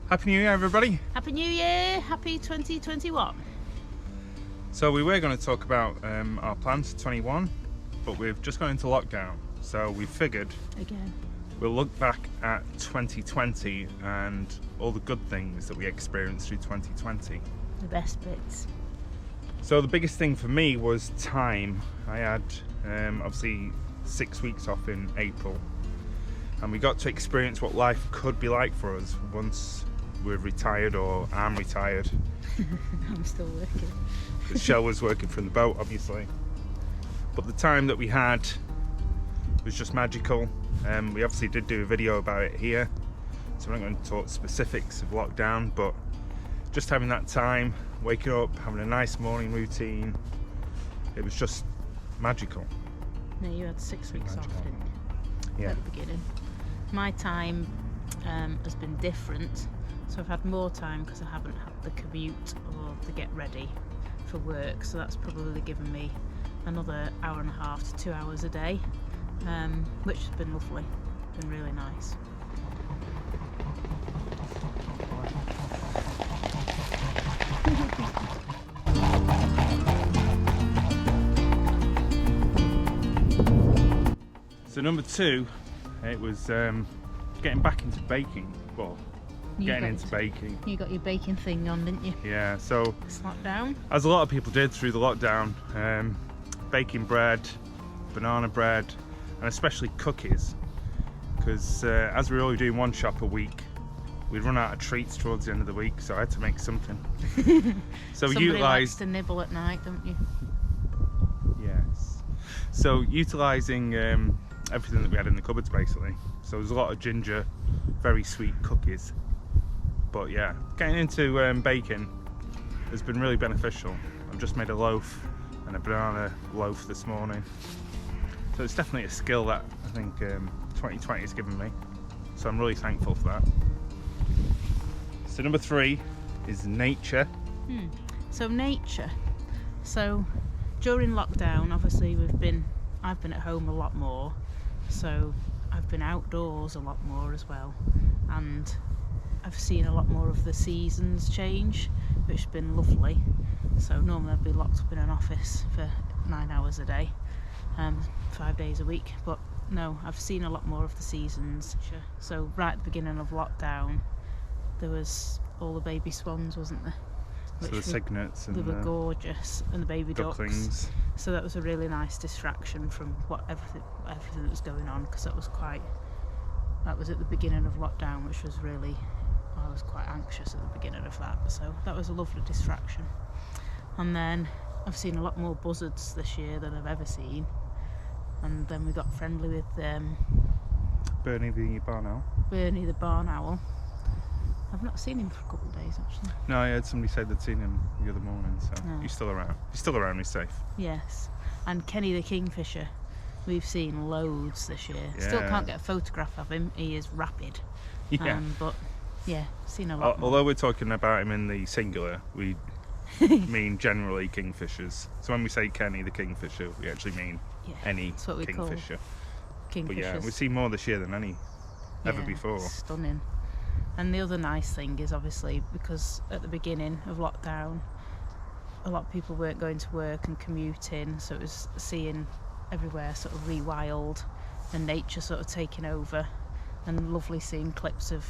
Happy New Year, everybody. Happy New Year, happy 2021. So we were going to talk about our plans for 21, but we've just gone into lockdown. So we figured Again. we'll look back at 2020 and all the good things that we experienced through 2020. The best bits. So the biggest thing for me was time. I had obviously 6 weeks off in April, and we got to experience what life could be like for us once we're retired, or I'm retired. I'm still working. Shell was working from the boat, obviously. But the time that we had was just magical. We obviously did do a video about it here, so I'm not going to talk specifics of lockdown, but just having that time, waking up, having a nice morning routine, it was just magical. No, you had 6 weeks off, Magical. didn't you? Yeah. At the beginning. My time has been different, so I've had more time because I haven't had the commute or the get ready for work, so that's probably given me another hour and a half to 2 hours a day, which has been lovely, been really nice. So number two, it was getting back into baking. Well, getting into baking. You got your baking thing on, didn't you? Yeah, so It's lockdown. as a lot of people did through the lockdown, baking bread, banana bread, and especially cookies, because as we were only doing one shop a week, we'd run out of treats towards the end of the week, so I had to make something. So Somebody likes utilised, to nibble at night, don't you? yes. So utilising everything that we had in the cupboards, basically. So there's a lot of ginger, very sweet cookies. But yeah, getting into baking has been really beneficial. I've just made a loaf and a banana loaf this morning. So it's definitely a skill that I think 2020 has given me. So I'm really thankful for that. So number three is nature. So nature. So during lockdown, obviously I've been at home a lot more, so I've been outdoors a lot more as well, and I've seen a lot more of the seasons change, which has been lovely. So normally I'd be locked up in an office for 9 hours a day, 5 days a week, but no, I've seen a lot more of the seasons. So right at the beginning of lockdown, there was all the baby swans, wasn't there? So the cygnets and they were gorgeous, and the baby ducklings. ducks. So that was a really nice distraction from everything that was going on, because that was at the beginning of lockdown, which was really, I was quite anxious at the beginning of that. So that was a lovely distraction. And then I've seen a lot more buzzards this year than I've ever seen. And then we got friendly with Bernie the barn owl. Bernie the barn owl. I've not seen him for a couple of days actually. No, I heard somebody say they'd seen him the other morning, so No. he's still around. He's still around, he's safe. Yes, and Kenny the kingfisher, we've seen loads this year. Still Yeah. can't get a photograph of him, he is rapid. Yeah. But yeah, seen a lot more. Although we're talking about him in the singular, we mean generally kingfishers. So when we say Kenny the kingfisher, we actually mean Yeah, any that's what we call kingfisher. But kingfishers. yeah, we've seen more this year than any ever Yeah, before. Stunning. And the other nice thing is obviously because at the beginning of lockdown, a lot of people weren't going to work and commuting, so it was seeing everywhere sort of rewild and nature sort of taking over, and lovely seeing clips of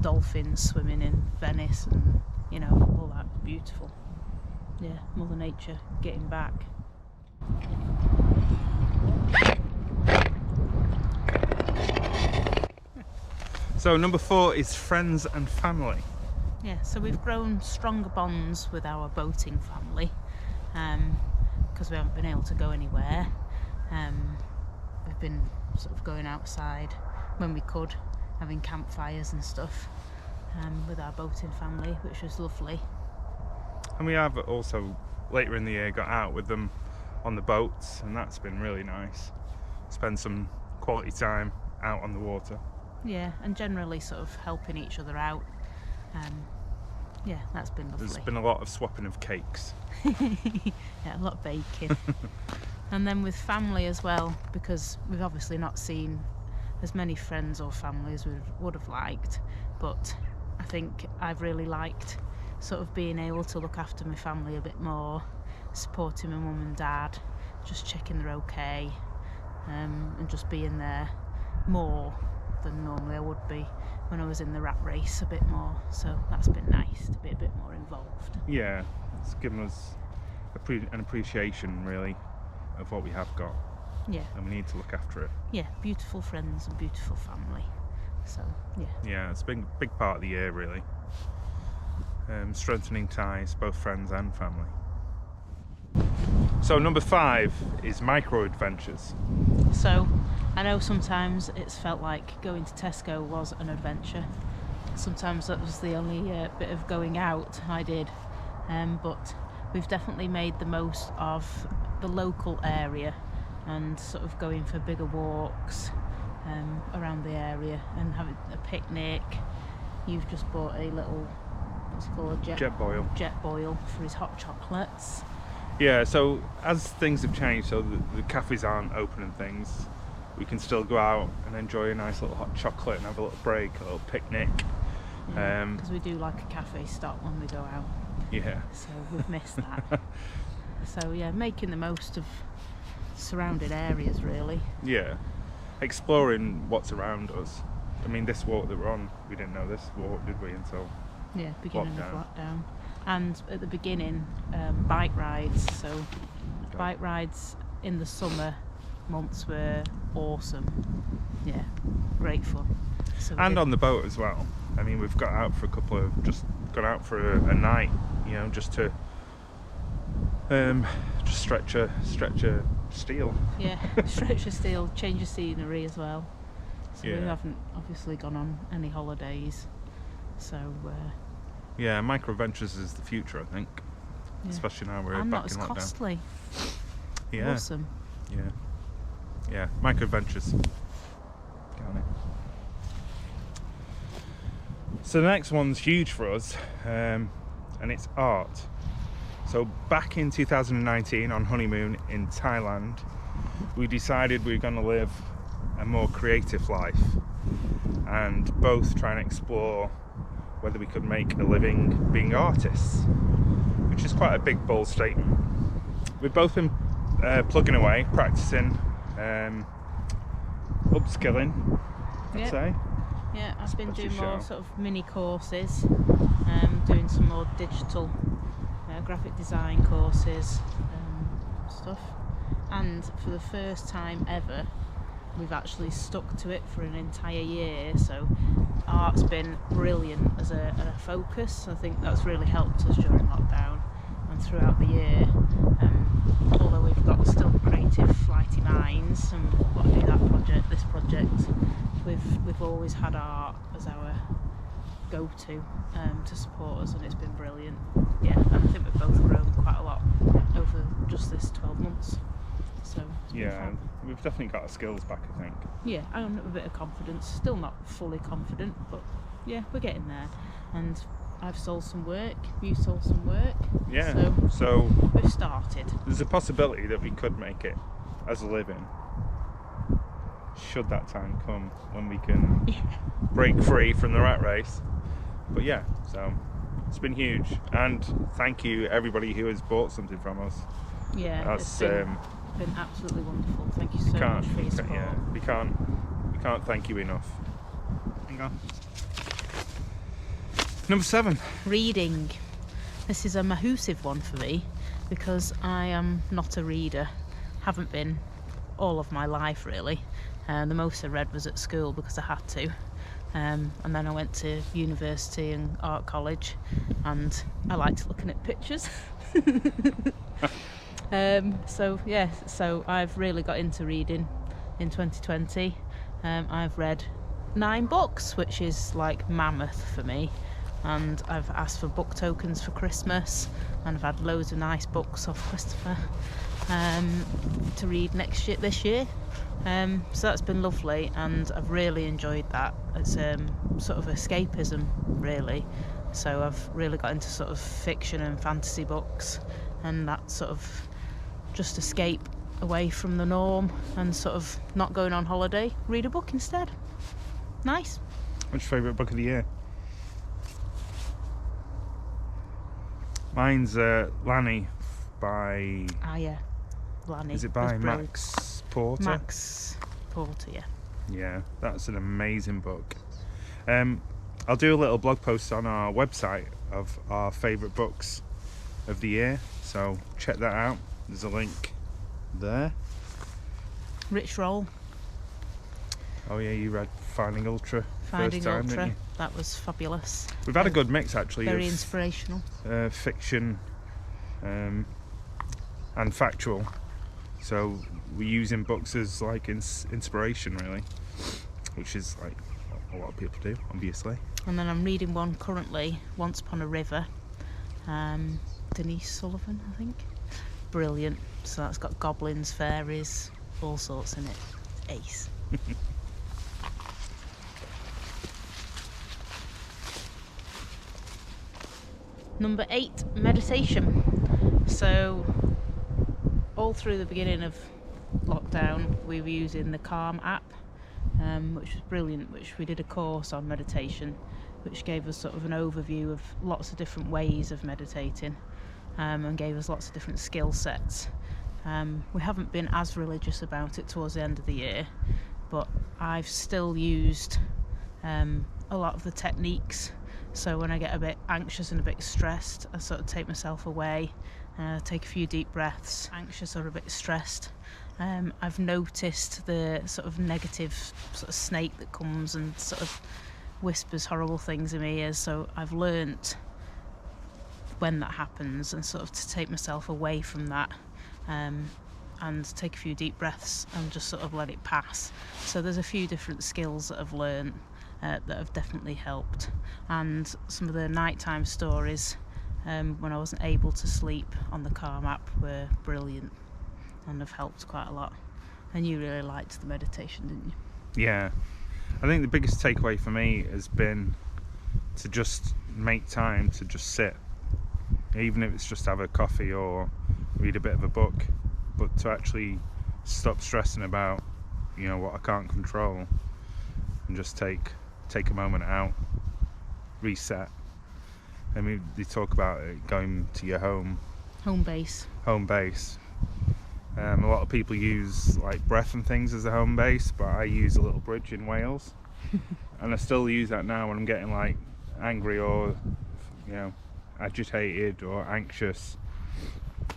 dolphins swimming in Venice, and you know, all that beautiful. Yeah, Mother Nature getting back. So number four is friends and family. Yeah, so we've grown stronger bonds with our boating family, because we haven't been able to go anywhere. We've been sort of going outside when we could, having campfires and stuff with our boating family, which was lovely. And we have also later in the year got out with them on the boats, and that's been really nice. Spend some quality time out on the water. Yeah, and generally sort of helping each other out. Yeah, that's been lovely. There's been a lot of swapping of cakes. Yeah, a lot of baking. And then with family as well, because we've obviously not seen as many friends or family as we would have liked, but I think I've really liked sort of being able to look after my family a bit more, supporting my mum and dad, just checking they're okay, and just being there more than normally I would be when I was in the rat race a bit more. So that's been nice to be a bit more involved. Yeah, it's given us an appreciation really of what we have got. Yeah. And we need to look after it. Yeah, beautiful friends and beautiful family. So, yeah. Yeah, it's been a big part of the year really. Strengthening ties, both friends and family. So number 5 is micro adventures. So I know sometimes it's felt like going to Tesco was an adventure. Sometimes that was the only bit of going out I did. But we've definitely made the most of the local area and sort of going for bigger walks around the area and having a picnic. You've just bought a little, what's it called, jet boil for his hot chocolates. Yeah, so as things have changed, so the cafes aren't open and things, we can still go out and enjoy a nice little hot chocolate and have a little break, a little picnic. Because we do like a cafe stop when we go out. Yeah. So we've missed that. So yeah, making the most of surrounding areas really. Yeah, exploring what's around us. I mean, this walk that we're on, we didn't know this walk, did we, until beginning of lockdown. And at the beginning, bike rides. So bike rides in the summer months were awesome. Yeah, great fun. So and on the boat as well. I mean, we've got out for gone out for a night, you know, just to just stretch a steel. Yeah, stretch a steel, change of scenery as well. So Yeah. we haven't obviously gone on any holidays. So Yeah, micro adventures is the future, I think. yeah. Especially now we're and back not as in lockdown. costly. Yeah. Awesome. Yeah, micro adventures. Get on it. So the next one's huge for us, and it's art. So back in 2019 on honeymoon in Thailand, we decided we were going to live a more creative life and both try and explore whether we could make a living being artists, which is quite a big bold statement. We've both been plugging away, practicing, upskilling, I'd say. Yeah, I've been doing more show. sort of mini courses, doing some more digital graphic design courses, stuff. And for the first time ever, we've actually stuck to it for an entire year. So art's been brilliant as a focus. I think that's really helped us during lockdown and throughout the year. Although we've got still creative, flighty minds and want to do that project, this project, we've always had art as our go-to to support us, and it's been brilliant. Yeah, and I think we've both grown quite a lot over just this 12 months. So it's been fun. We've definitely got our skills back, I think. Yeah, and a bit of confidence. Still not fully confident, but yeah, we're getting there. And I've sold some work, you sold some work. Yeah, so we've started. There's a possibility that we could make it as a living, should that time come when we can break free from the rat race. But yeah, so it's been huge, and thank you everybody who has bought something from us. Yeah, that's it's been absolutely wonderful. Thank you so much for your support. Yeah, we can't thank you enough. Hang on. Number 7. Reading. This is a massive one for me because I am not a reader. Haven't been all of my life really. The most I read was at school because I had to. And then I went to university and art college, and I liked looking at pictures. So I've really got into reading in 2020. I've read 9 books, which is like mammoth for me. And I've asked for book tokens for Christmas, and I've had loads of nice books off Christopher to read this year. So that's been lovely, and I've really enjoyed that. It's sort of escapism really. So I've really got into sort of fiction and fantasy books, and that sort of just escape away from the norm and sort of not going on holiday, read a book instead. Nice. What's your favourite book of the year? Mine's Lanny by... Ah, yeah. Lanny. Is it by was brilliant. Max Porter? Max Porter, yeah. Yeah, that's an amazing book. I'll do a little blog post on our website of our favourite books of the year, so check that out. There's a link there. Rich Roll. Oh yeah, you read Finding Ultra Finding first time, Ultra. didn't you? That was fabulous. We've had a good mix actually Very of inspirational. fiction and factual. So we're using books as like inspiration really, which is like a lot of people do, obviously. And then I'm reading one currently, Once Upon a River. Denise Sullivan, I think. Brilliant. So that's got goblins, fairies, all sorts in it. Ace. Number 8, meditation. So all through the beginning of lockdown we were using the Calm app, which was brilliant, which we did a course on meditation, which gave us sort of an overview of lots of different ways of meditating, and gave us lots of different skill sets. We haven't been as religious about it towards the end of the year, but I've still used a lot of the techniques. So when I get a bit anxious and a bit stressed, I sort of take myself away, take a few deep breaths, anxious or a bit stressed. I've noticed the sort of negative sort of snake that comes and sort of whispers horrible things in my ears, so I've learnt when that happens and sort of to take myself away from that, and take a few deep breaths and just sort of let it pass. So there's a few different skills that I've learnt that have definitely helped, and some of the nighttime stories when I wasn't able to sleep on the Calm app were brilliant and have helped quite a lot. And you really liked the meditation, didn't you? Yeah, I think the biggest takeaway for me has been to just make time to just sit, even if it's just have a coffee or read a bit of a book, but to actually stop stressing about, you know, what I can't control, and just take a moment out, reset. I mean, they talk about it going to your home base. A lot of people use like breath and things as a home base, but I use a little bridge in Wales and I still use that now when I'm getting like angry or, you know, agitated or anxious.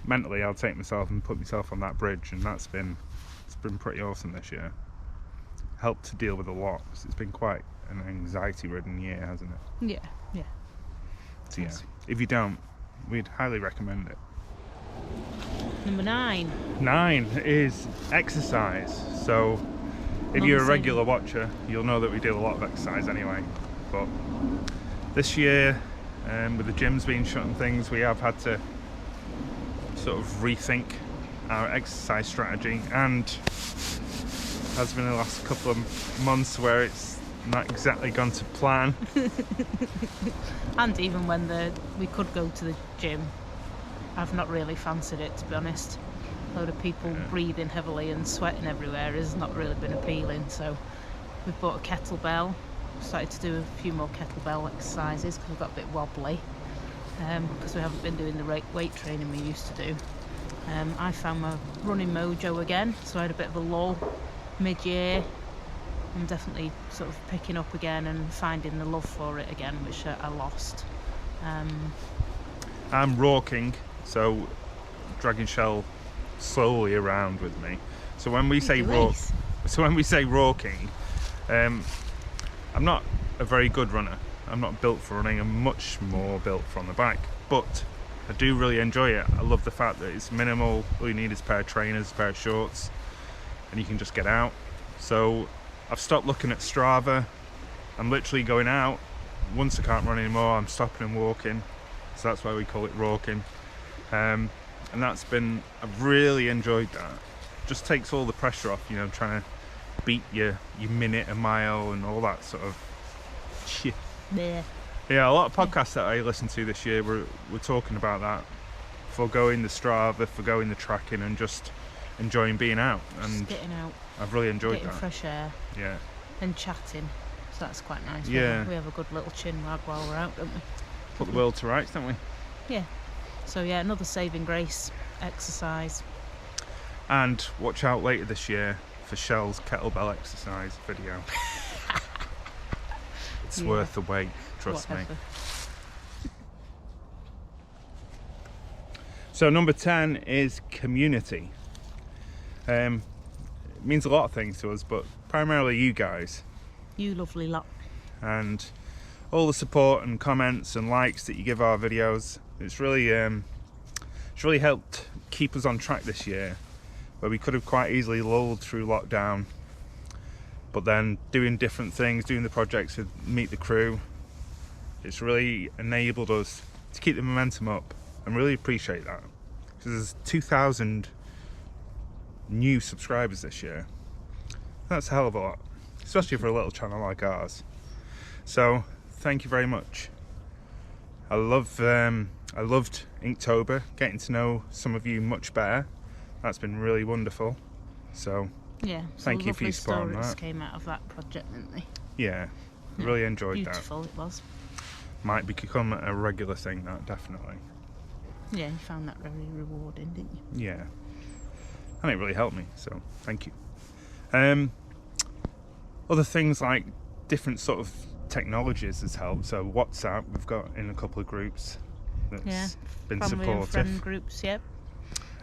Mentally I'll take myself and put myself on that bridge, and it's been pretty awesome this year. Helped to deal with a lot. It's been quite an anxiety ridden year, hasn't it? Yeah. So yeah, if you don't, we'd highly recommend it. Number 9. 9 is exercise. So if you're a regular watcher, you'll know that we do a lot of exercise anyway, but this year, with the gyms being shut and things, we have had to sort of rethink our exercise strategy, and has been the last couple of months where it's not exactly gone to plan. And even when we could go to the gym, I've not really fancied it, to be honest. A load of people breathing heavily and sweating everywhere has not really been appealing, so we've bought a kettlebell, started to do a few more kettlebell exercises because we've got a bit wobbly, because we haven't been doing the weight training we used to do. I found my running mojo again, so I had a bit of a lull mid-year. I'm definitely sort of picking up again and finding the love for it again, which I lost. I'm rocking, so dragging Shell slowly around with me. So when we say rocking, I'm not a very good runner. I'm not built for running. I'm much more built for on the bike, but I do really enjoy it. I love the fact that it's minimal. All you need is a pair of trainers, a pair of shorts, and you can just get out. So I've stopped looking at Strava. I'm literally going out. Once I can't run anymore, I'm stopping and walking. So that's why we call it rocking. And I've really enjoyed that. Just takes all the pressure off, you know, trying to beat your minute a mile and all that sort of shit. Yeah, a lot of podcasts that I listened to this year were talking about that, forgoing the Strava, forgoing the tracking, and just enjoying being out. And just getting out. I've really enjoyed getting that. Fresh air. Yeah. And chatting. So that's quite nice. Yeah. We have a good little chin wag while we're out, don't we? Put the world to rights, don't we? Yeah. So yeah, another saving grace exercise. And watch out later this year for Shell's kettlebell exercise video. It's worth the wait, trust me. So number 10 is community. It means a lot of things to us, but primarily you guys. You lovely lot. And all the support and comments and likes that you give our videos. It's really helped keep us on track this year, where we could have quite easily lulled through lockdown, but then doing different things, doing the projects with Meet the Crew, it's really enabled us to keep the momentum up, and really appreciate that, because there's 2,000 new subscribers this year. That's a hell of a lot, especially for a little channel like ours. So thank you very much. I loved Inktober, getting to know some of you much better. That's been really wonderful. So yeah, thank you for your support on that. Came out of that project, didn't they? Yeah, really enjoyed beautiful that. It was. Might become a regular thing, that definitely. Yeah, you found that very rewarding, didn't you? Yeah, and it really helped me, so thank you. Other things like different sort of technologies has helped. So WhatsApp, we've got in a couple of groups that's been family supportive. And friend groups, yep.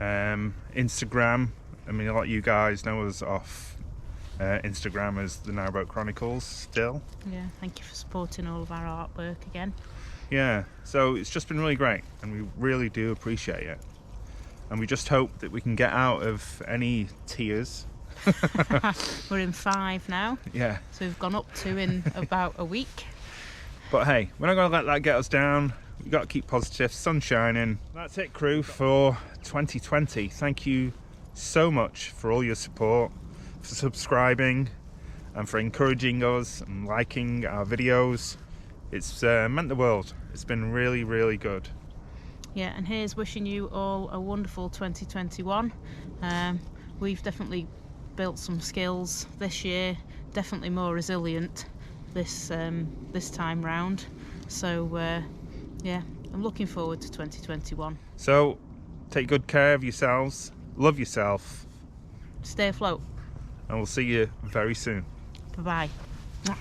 Instagram, I mean, a lot of you guys know us off Instagram as the Narrowboat Chronicles still. Yeah, thank you for supporting all of our artwork again. Yeah, so it's just been really great, and we really do appreciate it. And we just hope that we can get out of any tiers. We're in 5 now. Yeah. So we've gone up 2 in about a week. But hey, we're not going to let that get us down. We've got to keep positive, sun shining. That's it, crew, for 2020. Thank you so much for all your support, for subscribing, and for encouraging us and liking our videos. It's meant the world. It's been really, really good. Yeah, and here's wishing you all a wonderful 2021. We've definitely built some skills this year, definitely more resilient this time round. So yeah, I'm looking forward to 2021. So take good care of yourselves, love yourself, Stay afloat. and we'll see you very soon. Bye bye.